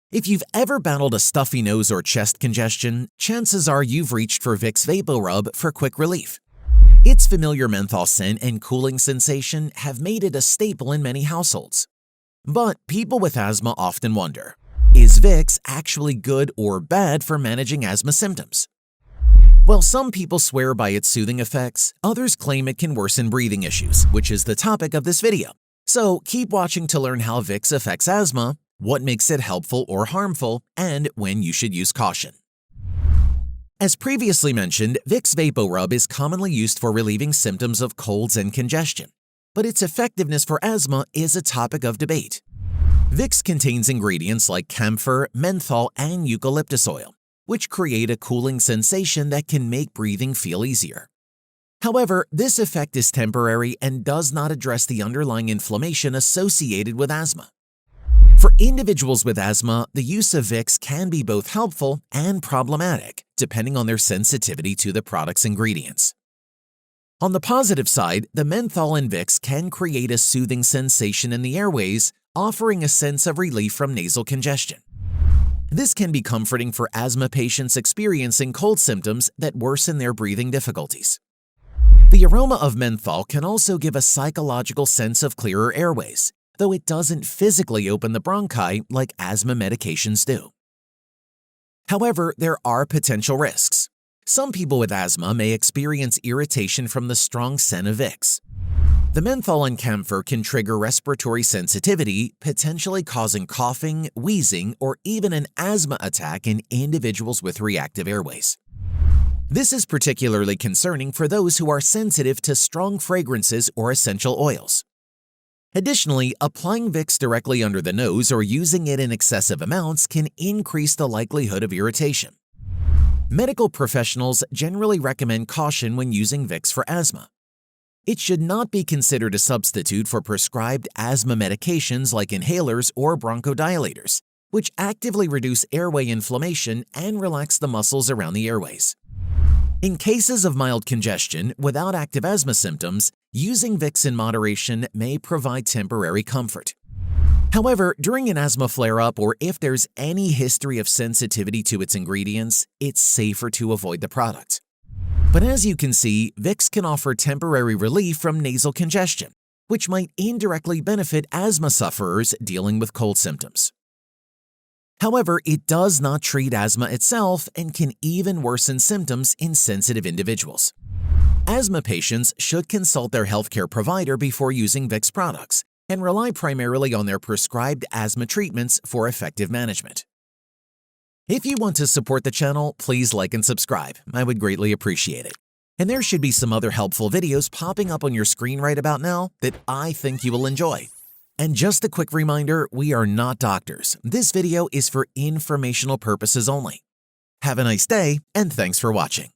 If you've ever battled a stuffy nose or chest congestion, chances are you've reached for Vicks VapoRub for quick relief. Its familiar menthol scent and cooling sensation have made it a staple in many households. But people with asthma often wonder, is Vicks actually good or bad for managing asthma symptoms? While some people swear by its soothing effects, others claim it can worsen breathing issues, which is the topic of this video. So keep watching to learn how Vicks affects asthma, what makes it helpful or harmful, and when you should use caution. As previously mentioned, Vicks VapoRub is commonly used for relieving symptoms of colds and congestion, but its effectiveness for asthma is a topic of debate. Vicks contains ingredients like camphor, menthol, and eucalyptus oil, which create a cooling sensation that can make breathing feel easier. However, this effect is temporary and does not address the underlying inflammation associated with asthma. For individuals with asthma, the use of Vicks can be both helpful and problematic, depending on their sensitivity to the product's ingredients. On the positive side, the menthol in Vicks can create a soothing sensation in the airways, offering a sense of relief from nasal congestion. This can be comforting for asthma patients experiencing cold symptoms that worsen their breathing difficulties. The aroma of menthol can also give a psychological sense of clearer airways, though it doesn't physically open the bronchi like asthma medications do. However, there are potential risks. Some people with asthma may experience irritation from the strong scent of Vicks. The menthol and camphor can trigger respiratory sensitivity, potentially causing coughing, wheezing, or even an asthma attack in individuals with reactive airways. This is particularly concerning for those who are sensitive to strong fragrances or essential oils. Additionally, applying Vicks directly under the nose or using it in excessive amounts can increase the likelihood of irritation. Medical professionals generally recommend caution when using Vicks for asthma. It should not be considered a substitute for prescribed asthma medications like inhalers or bronchodilators, which actively reduce airway inflammation and relax the muscles around the airways. In cases of mild congestion without active asthma symptoms, using Vicks in moderation may provide temporary comfort. However, during an asthma flare-up or if there's any history of sensitivity to its ingredients, it's safer to avoid the product. But as you can see, Vicks can offer temporary relief from nasal congestion, which might indirectly benefit asthma sufferers dealing with cold symptoms. However, it does not treat asthma itself and can even worsen symptoms in sensitive individuals. Asthma patients should consult their healthcare provider before using Vicks products and rely primarily on their prescribed asthma treatments for effective management. If you want to support the channel, please like and subscribe. I would greatly appreciate it. And there should be some other helpful videos popping up on your screen right about now that I think you will enjoy. And just a quick reminder, we are not doctors. This video is for informational purposes only. Have a nice day, and thanks for watching.